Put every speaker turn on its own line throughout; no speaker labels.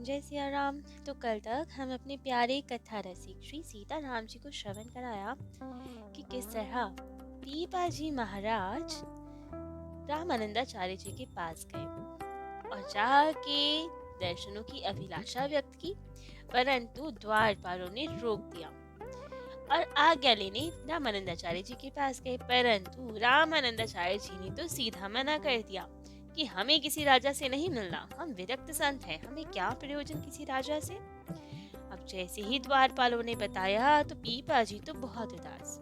जय सिया राम। तो कल तक हम अपने प्यारे कथा रसिक श्री सीता राम जी को श्रवण कराया कि किस तरह पीपा जी महाराज रामानंदाचार्य जी के पास गए और जाके दर्शनों की अभिलाषा व्यक्त की, परंतु द्वारपालों ने रोक दिया और आज्ञा लेने रामानंदाचार्य जी के पास गए, परंतु रामानंदाचार्य जी ने तो सीधा मना कर दिया कि हमें किसी राजा से नहीं मिलना, हम विरक्त संत हैं, हमें क्या प्रयोजन किसी राजा से। अब जैसे ही द्वारपालों ने बताया तो पीपा जी तो बहुत उदास,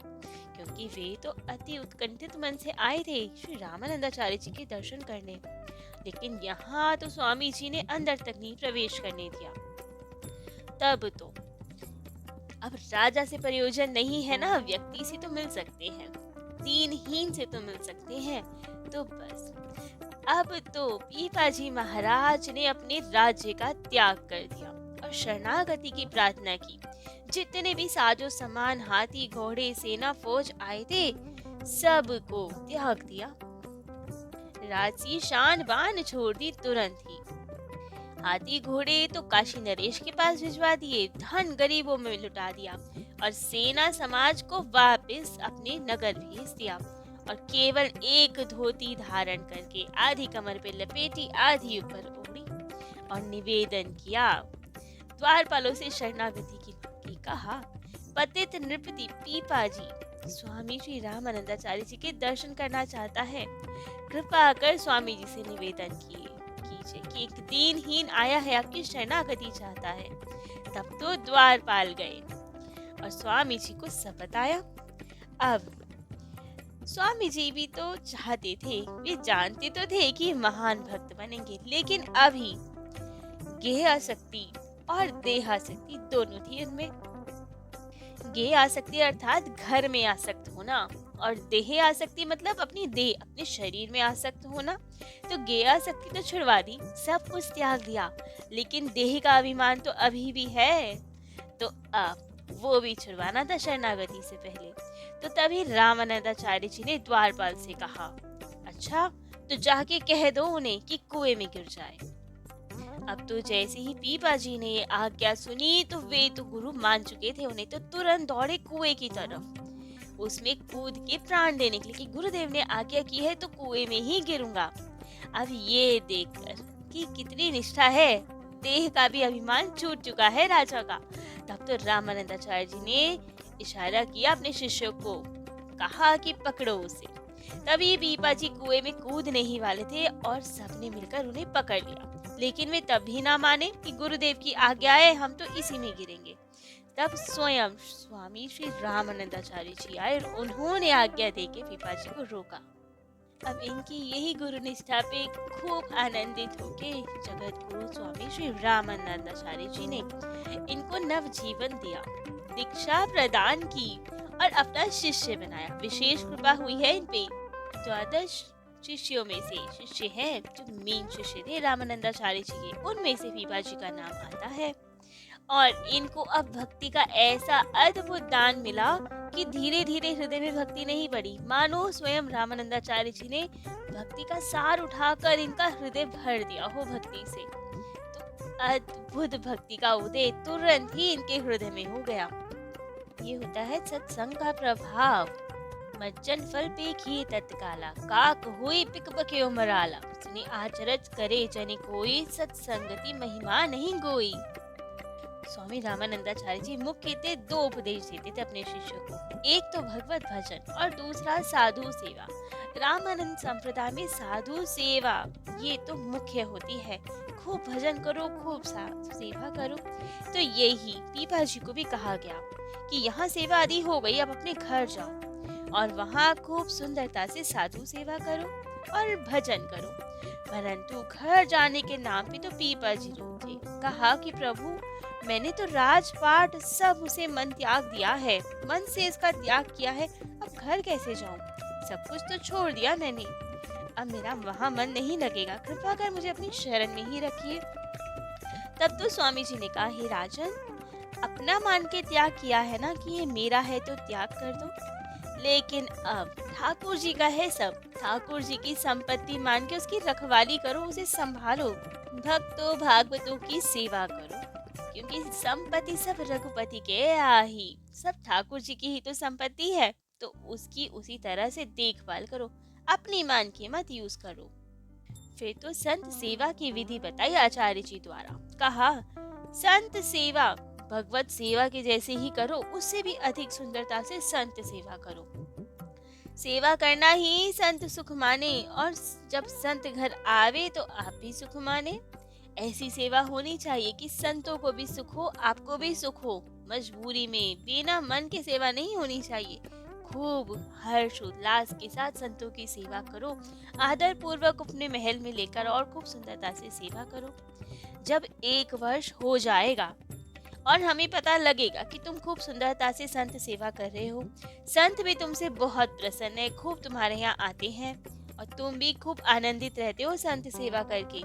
क्योंकि वे तो अति उत्कंठित मन से आए थे श्री रामानंदाचार्य जी के दर्शन करने, लेकिन यहाँ तो स्वामी जी ने अंदर तक नहीं प्रवेश करने दिया। तब तो अब राजा से प्रयोजन नहीं है ना, व्यक्ति से तो मिल सकते हैं, दीनहीन से तो मिल सकते हैं। तो बस अब तो पीपा जी महाराज ने अपने राज्य का त्याग कर दिया और शरणागति की प्रार्थना की। जितने भी साजो सामान, हाथी घोड़े, सेना फौज आए थे, सबको त्याग दिया। राजी शान बान छोड़ दी तुरंत ही। हाथी घोड़े तो काशी नरेश के पास भिजवा दिए, धन गरीबों में लुटा दिया और सेना समाज को वापस अपने नगर भेज दिया और केवल एक धोती धारण करके आधी कमर पे लपेटी, आधी ऊपर ओढ़ी और निवेदन किया, द्वारपालों से शरणागति की मांगी। कहा, पतित नृपति पीपा जी स्वामी श्री रामानंदाचार्य जी के दर्शन करना चाहता है, कृपा कर स्वामी जी से निवेदन कीजिए कि एक दीनहीन आया है, आपकी शरणागति चाहता है। तब तो द्वारपाल गए और स्वामी जी को सब बताया। अब स्वामी जी भी तो चाहते थे, वे जानते तो थे कि महान भक्त बनेंगे, लेकिन अभी गेह आसक्ति और देह आसक्ति दोनों थी उनमें। गेह आसक्ति अर्थात घर में आसक्त होना, और देह आसक्ति मतलब अपनी देह, अपने शरीर में आसक्त होना। तो गेह आसक्ति तो छुड़वा दी, सब कुछ त्याग दिया, लेकिन देह का अभिमान तो अभी भी है, तो अब वो भी छुड़वाना था शरणागति से पहले। तो तभी रामानंदाचार्य जी ने द्वारपाल से कहा, अच्छा तो जाके कह दो उन्हें कि कुएं में गिर जाए। अब तो जैसे ही पीपा जी ने ये आज्ञा सुनी तो वे तो गुरु मान चुके थे, उन्हें तो तुरंत दौड़े कुएं की तरफ, उसमें कूद के प्राण देने के लिए कि गुरुदेव ने आज्ञा की है तो कुएं में ही गिरूंगा। अब ये देखकर कि कितनी निष्ठा है, देह का भी अभिमान छूट चुका है राजा का। तब तो रामानंदाचार्य जी ने इशारा किया अपने शिष्यों को, कहा कि पकड़ो उसे। तभी पीपा जी कुएं में कूदने ही वाले थे और सबने मिलकर उन्हें पकड़ लिया, लेकिन वे तब भी ना माने कि गुरुदेव की आज्ञा है, हम तो इसी में गिरेंगे। तब स्वयं स्वामी श्री रामानंदाचार्य जी आए और उन्होंने आज्ञा देके पीपा जी को रोका। अब इनकी यही गुरु निष्ठा पे खूब आनंदित होके जगत गुरु स्वामी श्री रामानंदाचार्य जी ने इनको नव जीवन दिया, दीक्षा प्रदान की और अपना शिष्य बनाया। विशेष कृपा हुई है इन पे। 12 शिष्यों में से शिष्य हैं जो मेन शिष्य थे रामानंदाचार्य जी के, उनमें से पीपा जी का नाम आता है। और इनको अब भक्ति का ऐसा अद्भुत दान मिला कि धीरे धीरे हृदय में भक्ति नहीं बढ़ी, मानो स्वयं रामानंदाचार्य जी ने भक्ति का सार उठाकर इनका हृदय भर दिया हो भक्ति से। तो अद्भुत भक्ति का उदय तुरंत ही इनके हृदय में हो गया। ये होता है सत्संग का प्रभाव। मज्जन फल पे किए तत्काला, काक हुई पिक बके मराला, सुनी आचरज करे जन कोई, सत्संगति महिमा नहीं गोई। स्वामी रामानंदाचार्य जी मुख्य थे, 2 उपदेश देते थे अपने शिष्यों को, एक तो भगवत भजन और दूसरा साधु सेवा। रामानंद संप्रदाय में साधु सेवा ये तो मुख्य होती है, खूब भजन करो, खूब सेवा करो। तो यही पीपा जी को भी कहा गया कि यहाँ सेवा आदि हो गई, अब अपने घर जाओ और वहाँ खूब सुंदरता से साधु सेवा करो और भजन करो। परंतु घर जाने के नाम पे तो पीपा जी रोक थे। कहा कि प्रभु मैंने तो राजपाट सब उसे मन त्याग दिया है, मन से इसका त्याग किया है, अब घर कैसे जाऊं? सब कुछ तो छोड़ दिया मैंने, अब मेरा वहाँ मन नहीं लगेगा, कृपा कर मुझे अपनी शरण में ही रखिए। तब तो स्वामी जी ने कहा, हे राजन, अपना मान के त्याग किया है ना कि ये मेरा है तो त्याग कर दो, लेकिन अब ठाकुर जी का है सब, ठाकुर जी की संपत्ति मान के उसकी रखवाली करो, उसे संभालो, भक्तों भागवतों की सेवा करो, क्योंकि संपत्ति सब रघुपति के आही। सब ठाकुर जी की ही तो संपत्ति है, तो उसकी उसी तरह से देखभाल करो, अपनी मान की मत यूज करो। फिर तो संत सेवा की विधि बताई आचार्य जी द्वारा। कहा, संत सेवा भगवत सेवा के जैसे ही करो, उससे भी अधिक सुंदरता से संत सेवा करो। सेवा करना ही संत सुख माने, और जब संत घर आवे तो आप भी सुख माने। ऐसी सेवा होनी चाहिए कि संतों को भी सुख हो, आपको भी सुख हो। मजबूरी में बिना मन के सेवा नहीं होनी चाहिए। खूब हर्ष उल्लास के साथ संतों की सेवा करो, आदर पूर्वक अपने महल में लेकर और खूब सुंदरता से सेवा करो। जब 1 वर्ष हो जाएगा और हमें पता लगेगा कि तुम खूब सुंदरता से संत सेवा कर रहे हो, संत भी तुमसे बहुत प्रसन्न है, खूब तुम्हारे यहाँ आते हैं और तुम भी खूब आनंदित रहते हो संत सेवा करके।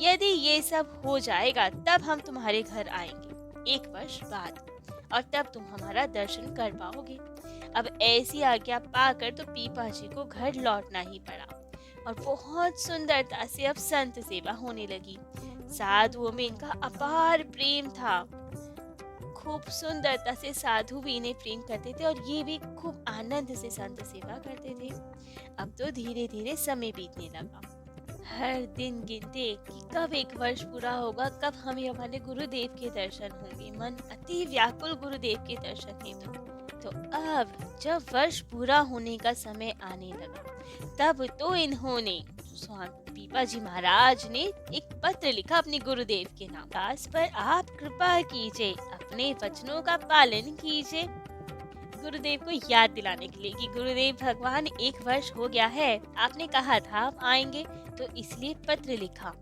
यदि ये सब हो जाएगा तब हम तुम्हारे घर आएंगे 1 वर्ष बाद, और तब तुम हमारा दर्शन कर पाओगे। अब ऐसी आज्ञा पाकर तो पीपा जी को घर लौटना ही पड़ा, और बहुत सुंदरता से अब संत सेवा होने लगी। साधुओं में इनका अपार प्रेम था। खूब सुंदरता से साधु भी इन्हें प्रेम करते थे, और ये भी खूब आनंद से संत सेवा करते थे। अब तो धीरे धीरे समय बीतने लगा। हर दिन गिनते कि कब 1 वर्ष पूरा होगा, कब हमें हमारे गुरुदेव के दर्शन होंगे। मन अति व्याकुल गुरुदेव के दर्शन हेतु। तो अब जब वर्ष पूरा होने का समय आने लगा, तब तो इन्होंने स्वामी पीपा जी महाराज ने एक पत्र लिखा अपने गुरुदेव के नाम। दास पर आप कृपा कीजिए, अपने वचनों का पालन कीजिए। गुरुदेव को याद दिलाने के लिए कि गुरुदेव भगवान 1 वर्ष हो गया है, आपने कहा था आप आएंगे, तो इसलिए पत्र लिखा।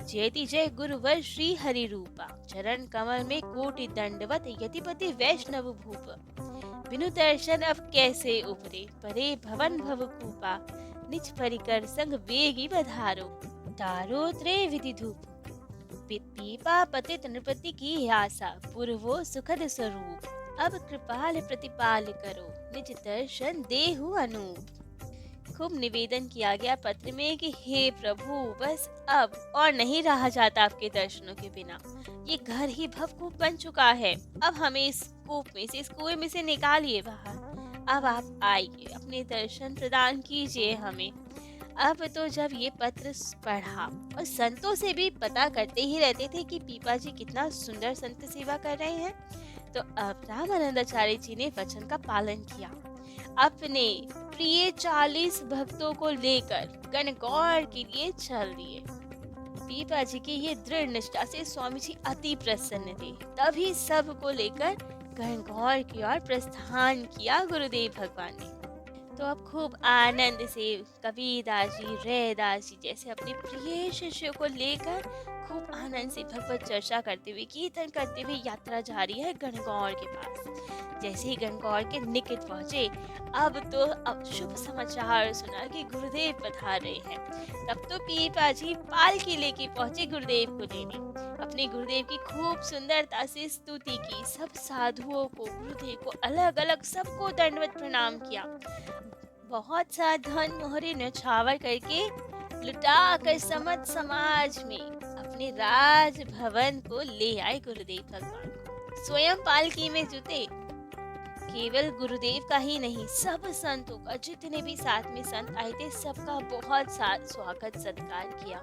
जयति जय गुरुवर श्री हरि रूपा, चरण कमल में कोटि दंडवत, यतिपति वैष्णव भूप। बिनु दर्शन अब कैसे उपरे, परे भवन भव कूपा। निज परिकर संग वेगी बधारो, तारो त्रय विधि धूप। पीपा पतित नृपति की आशा, पूर्वो सुखद स्वरूप। अब कृपाल प्रतिपाल करो, निज दर्शन देहु अनूप। खूब निवेदन किया गया पत्र में कि हे प्रभु, बस अब और नहीं रहा जाता आपके दर्शनों के बिना। ये घर ही भवकूप बन चुका है। अब हमें इस कूप में से, इस कुएं में से निकालिए बाहर। अब आप आइए, अपने दर्शन प्रदान कीजिए हमें। अब तो जब ये पत्र पढ़ा, और संतों से भी पता करते ही रहते थे कि पीपा जी कितना सुंदर संत सेवा कर रहे हैं, तो अब रामानंदाचार्य जी ने वचन का पालन किया। अपने प्रिय 40 भक्तों को लेकर गणगौर के लिए चल दिए। पीपा जी की ये दृढ़ निष्ठा से स्वामी जी अति प्रसन्न थे। तभी सबको लेकर गणगौर की ओर प्रस्थान किया गुरुदेव भगवान ने। तो अब खूब आनंद से कबीरदास जी, रैदास जी जैसे अपने प्रिय शिष्यों को लेकर खूब आनंद से भगवत चर्चा करते हुए, कीर्तन करते हुए यात्रा जारी है गणगौर के पास। जैसे ही गणगौर के निकट पहुंचे, अब शुभ समाचार सुना कि गुरुदेव पधार रहे हैं। तब तो पीपा जी पालकी लेके पहुंचे गुरुदेव को लेने। अपने गुरुदेव की खूब सुंदरता से स्तुति की। सब साधुओं को, गुरुदेव को अलग अलग सबको दंडवत प्रणाम किया। बहुत सा धन मोहरे न्यौछावर करके लुटा कर समस्त समाज में अपने राज भवन को ले आए गुरुदेव भगवान को। स्वयं पालकी में जुटे। केवल गुरुदेव का ही नहीं, सब संतों का, जितने भी साथ में संत आए थे, सबका बहुत स्वागत सत्कार किया।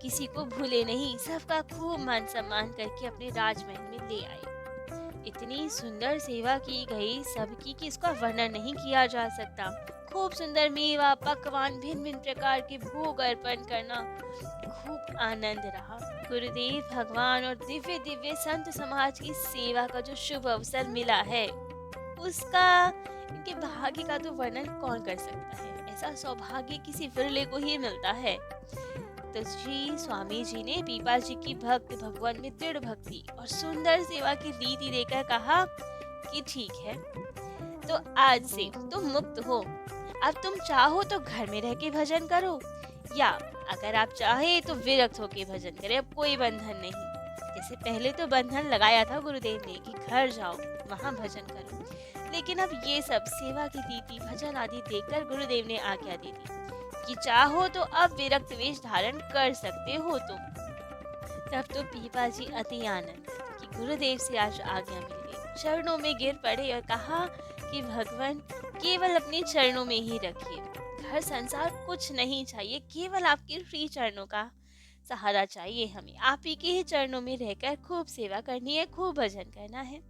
किसी को भूले नहीं, सबका खूब मान सम्मान करके अपने राजमहल में ले आए। इतनी सुंदर सेवा की गई सबकी कि इसका वर्णन नहीं किया जा सकता। खूब सुंदर मेवा पकवान, भिन्न भिन्न प्रकार के भोग अर्पण करना, खूब आनंद रहा। गुरुदेव भगवान और दिव्य दिव्य संत समाज की सेवा का जो शुभ अवसर मिला है, उसका, इनके भाग्य का तो वर्णन कौन कर सकता है। ऐसा सौभाग्य किसी विरले को ही मिलता है। तो जी स्वामी जी ने पीपा जी की भक्त भगवान में दृढ़ भक्ति और सुंदर सेवा की रीति देकर कहा कि ठीक है, तो आज से तुम मुक्त हो। अब तुम चाहो तो घर में रह के भजन करो, या अगर आप चाहे तो विरक्त होके भजन करें। अब कोई बंधन नहीं। जैसे पहले तो बंधन लगाया था गुरुदेव ने कि घर जाओ, वहाँ भजन करो, लेकिन अब ये सब सेवा की रीति, भजन आदि देखकर गुरुदेव ने आज्ञा दे दी कि चाहो तो अब विरक्त वेश धारण कर सकते हो तुम। तब तो पीपा जी अति आनंदित कि गुरुदेव से आज आज्ञा मिल गई, चरणों में गिर पड़े और कहा कि भगवान केवल अपने चरणों में ही रखिए, घर संसार कुछ नहीं चाहिए, केवल आपके श्री चरणों का सहारा चाहिए, हमें आप ही के ही चरणों में रहकर खूब सेवा करनी है, खूब भजन करना है।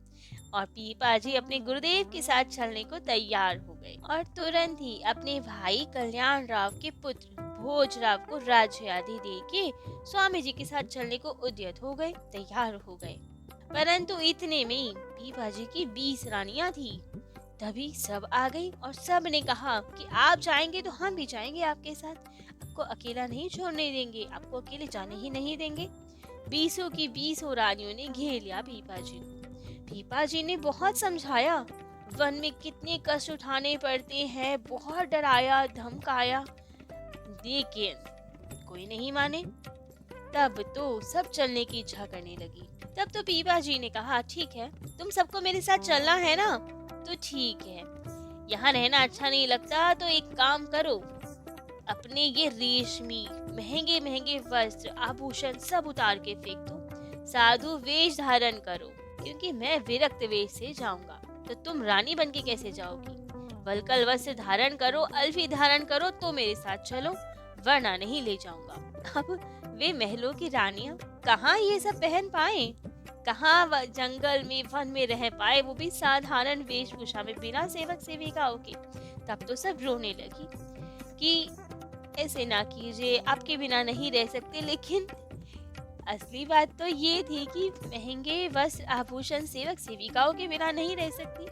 और पीपा जी अपने गुरुदेव के साथ चलने को तैयार हो गए और तुरंत ही अपने भाई कल्याण राव के पुत्र भोजराव को राज्य आदि दे के स्वामी जी के साथ चलने को उद्यत हो गए, तैयार हो गए। परंतु इतने में पीपा जी की 20 रानियां थी। तभी सब आ गई और सब ने कहा कि आप जाएंगे तो हम भी जाएंगे आपके साथ, आपको अकेला नहीं छोड़ने देंगे, आपको अकेले जाने ही नहीं देंगे। 20 की 20 रानियों ने घेर लिया पीपा जी को। पीपा जी ने बहुत समझाया, वन में कितने कष्ट उठाने पड़ते हैं, बहुत डराया धमकाया, लेकिन कोई नहीं माने। तब तो सब चलने की इच्छा करने लगी। तब तो पीपा जी ने कहा, ठीक है, तुम सबको मेरे साथ चलना है ना, तो ठीक है, यहाँ रहना अच्छा नहीं लगता तो एक काम करो, अपने ये रेशमी महंगे महंगे वस्त्र आभूषण सब उतार के फेंक दो, साधु वेश धारण करो, क्योंकि मैं विरक्त वेश से जाऊंगा, तो तुम रानी बन के कैसे जाओगी? वल्कल वस्त्र धारण करो, अल्फी धारण करो तो मेरे साथ चलो, वरना नहीं ले जाऊंगा। अब वे महलों की रानियां कहाँ ये सब पहन पाए, कहाँ जंगल में वन में रह पाए, वो भी साधारण वेशभूषा में बिना सेवक सेविकाओं के। तब तो सब रोने लगी कि ऐसे ना कीजिए, आपके बिना नहीं रह सकते। लेकिन असली बात तो ये थी कि महंगे वस्त्र आभूषण सेवक सेविकाओं के बिना नहीं रह सकती।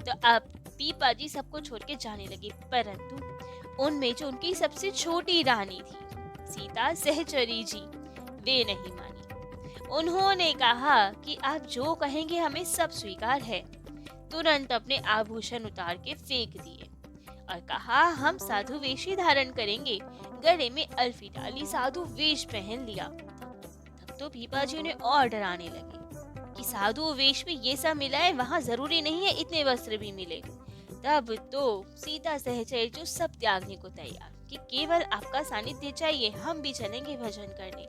तो अब पीपा जी सबको छोड़ के जाने लगे, परंतु उनमें जो उनकी सबसे छोटी रानी थी सीता सहचरी जी, वे नहीं मानी। उन्होंने कहा कि आप जो कहेंगे हमें सब स्वीकार है। तुरंत अपने आभूषण उतार के फेंक दिए और कहा, हम साधु वेश ही धारण करेंगे। गले में अल्फी डाली, साधु वेश पहन लिया। तब तो पीपा जी उन्हें और डराने लगे कि साधु वेश में ये सब मिला है, वहाँ जरूरी नहीं है इतने वस्त्र भी मिले। तब तो सीता सहचरी जो सब त्यागने को तैयार कि केवल आपका सानिध्य चाहिए, हम भी चलेंगे भजन करने।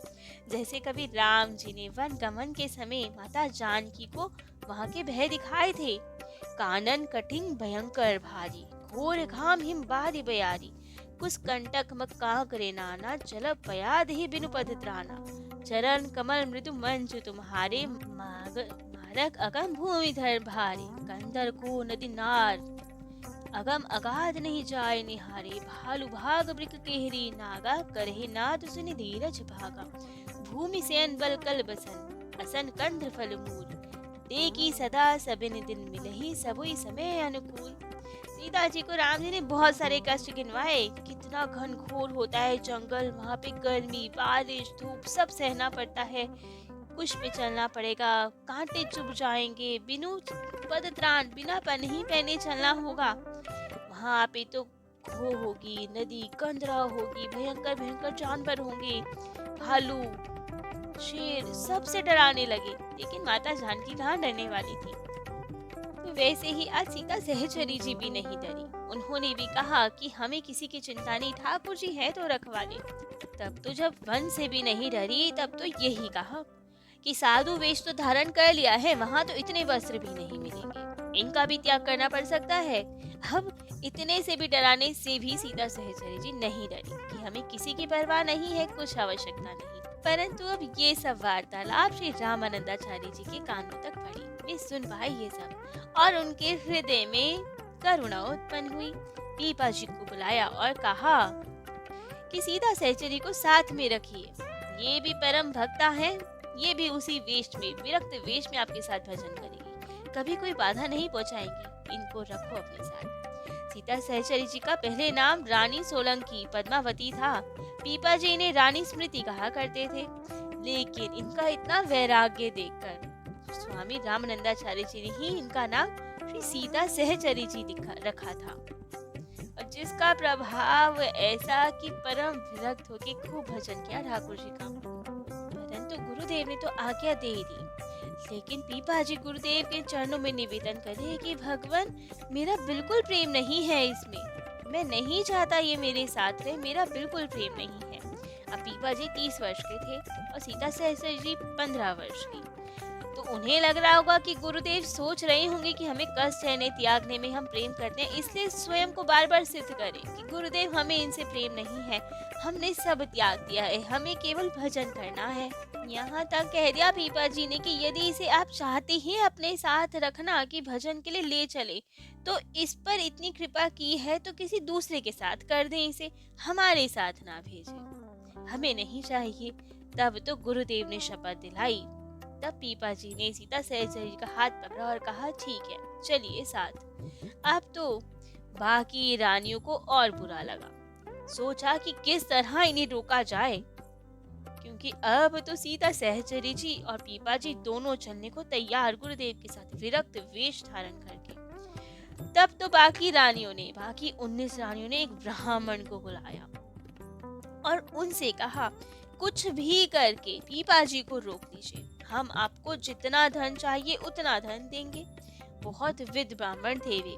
जैसे कभी राम जी ने वन गमन के समय माता जानकी को वहाँ के भय दिखाए थे, कानन कठिन भयंकर भारी, घोर घाम हिम बारी बयारी, कुछ कंटक मक्का करे नाना, जल पयाद ही बिनु पद त्राना, चरण कमल मृदु मंजु तुम्हारे, मारक अगम भूमि धर भारे, कंदर को नदी नार, अगम अगाध नहीं जाए निहारे, भालु भाग ब्रिक केहरी नागा, करहे नाद सुनि धीरज भागा, भूमि सेन बल कल बसन, असन कंध फल मूल, देखी सदा सबिन दिन मिलहि, सबुई समय अनुकूल। सीता जी को राम जी ने बहुत सारे कष्ट गिनवाए, कितना घनघोर होता है जंगल, वहाँ पे गर्मी बारिश धूप सब सहना पड़ता है, कुछ पे चलना पड़ेगा, कांटे चुभ जाएंगे, बिनु पद त्राण बिना पन्ही पहने चलना होगा। वहाँ पे तो खो होगी, नदी कंदरा होगी, भयंकर भयंकर जानवर होंगे, भालू शेर सबसे डराने लगे। लेकिन माता जानकी कहाँ डरने वाली थी। तो वैसे ही आज सीता सहचरी जी भी नहीं डरी। उन्होंने भी कहा कि हमें किसी की चिंता नहीं, ठाकुर जी है तो रखवाले। तब तो जब वन से भी नहीं डरी, तब तो यही कहा कि साधु वेश तो धारण कर लिया है, वहाँ तो इतने वस्त्र भी नहीं मिलेंगे, इनका भी त्याग करना पड़ सकता है। अब इतने से भी डराने से भी सीता सहचरी जी नहीं डरी कि हमें किसी की परवाह नहीं है, कुछ आवश्यकता नहीं। परंतु अब ये सब वार्तालाप श्री रामानंदाचार्य जी के कानों तक पड़ी। वे सुन पाए ये सब और उनके हृदय में करुणा उत्पन्न हुई। पीपा जी को बुलाया और कहा कि सीता सहचरी को साथ में रखिए, ये भी परम भक्ता है, ये भी उसी वेश में विरक्त वेश में आपके साथ भजन करेगी, कभी कोई बाधा नहीं पहुंचाएंगी, इनको रखो अपने साथ। सीता सहचरी जी का पहले नाम रानी सोलंकी पद्मावती था। पीपा जी इन्हें रानी स्मृति कहा करते थे, लेकिन इनका इतना वैराग्य देखकर स्वामी रामानंदाचार्य जी ने ही इनका नाम श्री सीता सहचरी जी रखा था, और जिसका प्रभाव ऐसा कि परम विरक्त होके खूब भजन किया ठाकुर जी का। परंतु गुरुदेव ने तो आज्ञा दे दी, लेकिन पीपा जी गुरुदेव के चरणों में निवेदन करे कि भगवान मेरा बिल्कुल प्रेम नहीं है इसमें, मैं नहीं चाहता ये मेरे साथ रहे, मेरा बिल्कुल प्रेम नहीं है, अब पीपा जी 30 वर्ष के थे और सीता सहचरी जी 15 वर्ष की। तो उन्हें लग रहा होगा कि गुरुदेव सोच रहे होंगे कि हमें कष्ट सहने त्यागने में हम प्रेम करते हैं, इसलिए स्वयं को बार बार सिद्ध करें कि गुरुदेव हमें इनसे प्रेम नहीं है, हमने सब त्याग दिया है, हमें केवल भजन करना है। यहाँ तक कह दिया पीपा जी ने कि यदि इसे आप चाहते हैं अपने साथ रखना कि भजन के लिए ले चले, तो इस पर इतनी कृपा की है तो किसी दूसरे के साथ कर दें, इसे हमारे साथ ना भेजें, हमें नहीं चाहिए। तब तो गुरुदेव ने शपथ दिलाई। तब पीपा जी ने सीता सहचरी का हाथ पकड़ा और कहा, ठीक है चलिए साथ। अब तो बाकी रानियों को और बुरा लगा, सोचा कि किस तरह इन्हें रोका जाए, क्योंकि अब तो सीता सहचरी जी और पीपा जी दोनों चलने को तैयार गुरुदेव के साथ विरक्त वेश धारण करके। तब तो बाकी 19 रानियों ने एक ब्राह्मण को बुलाया और उनसे कहा, कुछ भी करके पीपा जी को रोक दीजिए, हम आपको जितना धन चाहिए उतना धन देंगे। बहुत विद्ध ब्राह्मण थे वे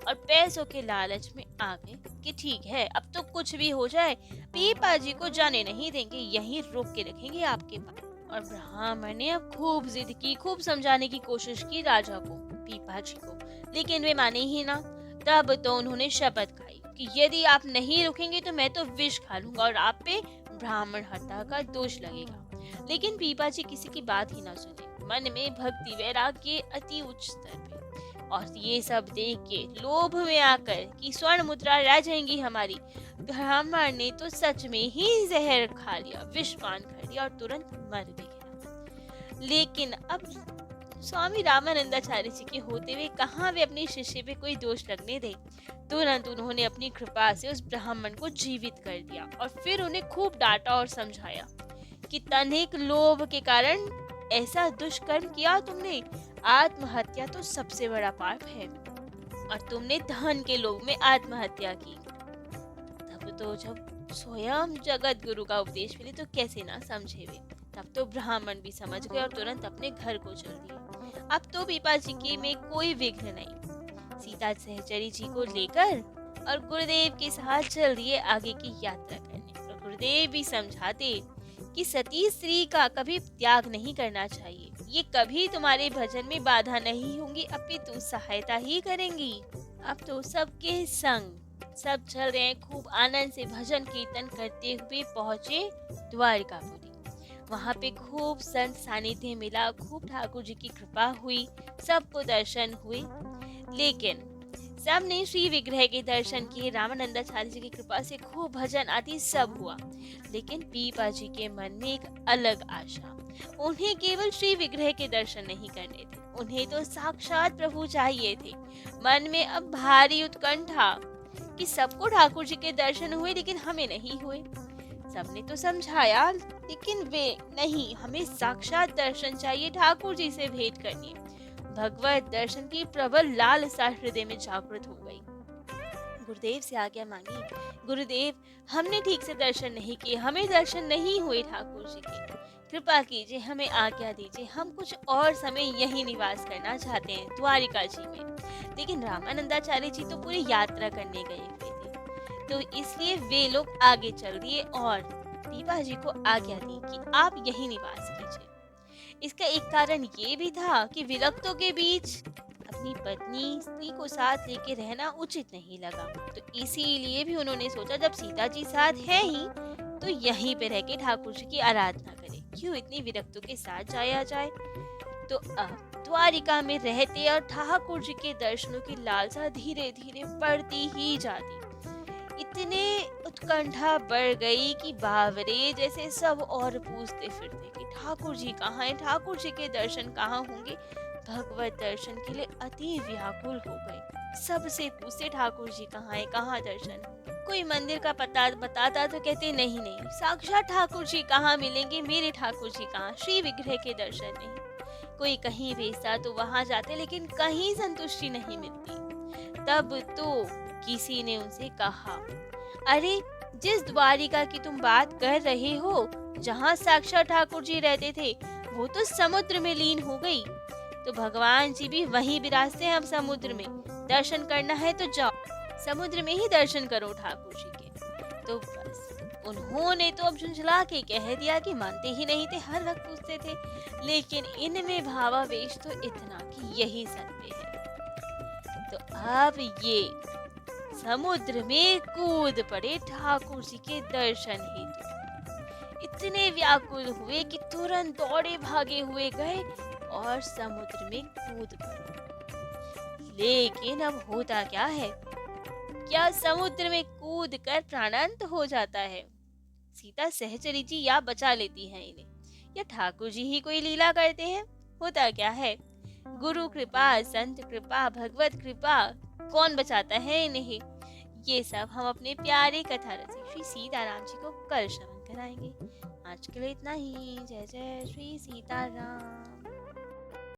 और पैसों के लालच में आ गए कि ठीक है अब तो कुछ भी हो जाए, पीपा जी को जाने नहीं देंगे, यहीं रोक के रखेंगे आपके पास। और ब्राह्मण ने अब खूब जिद की, खूब समझाने की कोशिश की राजा को, पीपा जी को, लेकिन वे माने ही ना। तब तो उन्होंने शपथ खाई कि यदि आप नहीं रुकेंगे तो मैं तो विष खा लूंगा और आप पे ब्राह्मण हत्या का दोष लगेगा। लेकिन पीपा जी किसी की बात ही ना सुने, मन में भक्ति वैराग्य अति उच्च स्तर पे। और ये सब देख के लोभ में आकर कि स्वर्ण मुद्रा रह जाएंगी हमारी, ब्राह्मण ने तो सच में ही जहर खा लिया, विष पान कर लिया और तुरंत मर भी गया। लेकिन अब स्वामी रामानंदाचार्य जी के होते हुए कहाँ वे अपने शिष्य पे कोई दोष लगने दे। तुरंत उन्होंने अपनी कृपा से उस ब्राह्मण को जीवित कर दिया और फिर उन्हें खूब डांटा और समझाया कि तनिक लोभ के कारण ऐसा दुष्कर्म किया तुमने, आत्महत्या तो सबसे बड़ा पाप है और तुमने धन के लोभ में आत्महत्या की। तब तो जब स्वयं जगत गुरु का उपदेश मिले तो कैसे ना समझे वे। तब तो ब्राह्मण भी समझ गए और तुरंत अपने घर को चल दिए। अब तो पीपा जी के में कोई विघ्न नहीं, सीता सहचरी जी को लेकर और गुरुदेव के साथ चल दिए आगे की यात्रा करने। और गुरुदेव भी समझाते कि सती स्त्री का कभी त्याग नहीं करना चाहिए, ये कभी तुम्हारे भजन में बाधा नहीं होंगी, अपितु सहायता ही करेंगी। अब तो सबके संग सब चल रहे हैं, खूब आनंद से भजन कीर्तन करते हुए पहुंचे द्वारकापुरी। वहाँ पे खूब संत सानिध्य मिला, खूब ठाकुर जी की कृपा हुई, सबको दर्शन हुए। लेकिन सबने श्री विग्रह के दर्शन किए, रामानंदाचार्य जी की कृपा से खूब भजन आदि सब हुआ। लेकिन पीपा जी के मन में एक अलग आशा, उन्हें केवल श्री विग्रह के दर्शन नहीं करने थे, उन्हें तो साक्षात प्रभु चाहिए थे। मन में अब भारी उत्कंठा कि सबको ठाकुर जी के दर्शन हुए लेकिन हमें नहीं हुए। सबने तो समझाया लेकिन वे नहीं, हमें साक्षात दर्शन चाहिए, ठाकुर जी से भेंट करनी है। भगवत दर्शन की प्रबल लालसा हृदय में जागृत हो गई। गुरुदेव से आज्ञा मांगी, गुरुदेव हमने ठीक से दर्शन नहीं किए, हमें दर्शन नहीं हुए ठाकुर जी के, कृपा कीजिए, हमें आज्ञा दीजिए, हम कुछ और समय यहीं निवास करना चाहते हैं द्वारिका जी में। लेकिन रामानंदाचार्य जी तो पूरी यात्रा करने गए हुए थे, तो इसलिए वे लोग आगे चल दिए और पीपा जी को आज्ञा दी कि आप यहीं निवास कीजिए। इसका एक कारण ये भी था कि विरक्तों के बीच अपनी पत्नी स्त्री को साथ लेके रहना उचित नहीं लगा, तो इसीलिए भी उन्होंने सोचा जब सीता जी साथ है ही तो यहीं पे रह के ठाकुर जी की आराधना करें, क्यों इतनी विरक्तों के साथ जाया जाए। तो अब द्वारिका में रहते और ठाकुर जी के दर्शनों की लालसा धीरे धीरे बढ़ती ही जाती। इतने उत्कंठा बढ़ गई कि बावरे जैसे सब और पूछते फिरते कि ठाकुर जी कहाँ हैं, ठाकुर जी के दर्शन कहाँ होंगे। भगवत दर्शन के लिए अति व्याकुल हो गए, सबसे पूछते ठाकुर जी कहाँ हैं, कहाँ दर्शन। कोई मंदिर का पता बताता तो कहते नहीं नहीं, साक्षात ठाकुर जी कहाँ मिलेंगे, मेरे ठाकुर जी कहाँ, श्री विग्रह के दर्शन नहीं। कोई कहीं भेजता तो वहां जाते, लेकिन कहीं संतुष्टि नहीं मिलती। तब तो किसी ने उनसे कहा, अरे जिस द्वारिका की तुम बात कर रहे हो, जहाँ साक्षात ठाकुर जी रहते थे, वो तो समुद्र में लीन हो गई। तो भगवान जी भी वहीं विराजते हैं अब समुद्र में, दर्शन करना है तो जाओ समुद्र में ही दर्शन करो ठाकुर जी के। तो बस उन्होंने तो अब झुंझला के कह दिया कि मानते ही नहीं थे, हर वक्त पूछते थे, लेकिन इनमें भावावेश तो इतना कि यही सर पे है। तो अब ये समुद्र में कूद पड़े ठाकुर जी के दर्शन हेतु। इतने व्याकुल हुए कि तुरंत दौड़े भागे हुए गए और समुद्र में कूद पड़े। लेकिन अब होता क्या है, क्या समुद्र में कूद कर प्राणांत हो जाता है? सीता सहचरी जी या बचा लेती हैं इन्हें, या ठाकुर जी ही कोई लीला करते हैं? होता क्या है, गुरु कृपा, संत कृपा, भगवत कृपा, कौन बचाता है इन्हें? ये सब हम अपने प्यारे कथा रसिक श्री सीताराम जी को कल श्रवण कराएंगे। आज के लिए इतना ही। जय जय श्री सीताराम।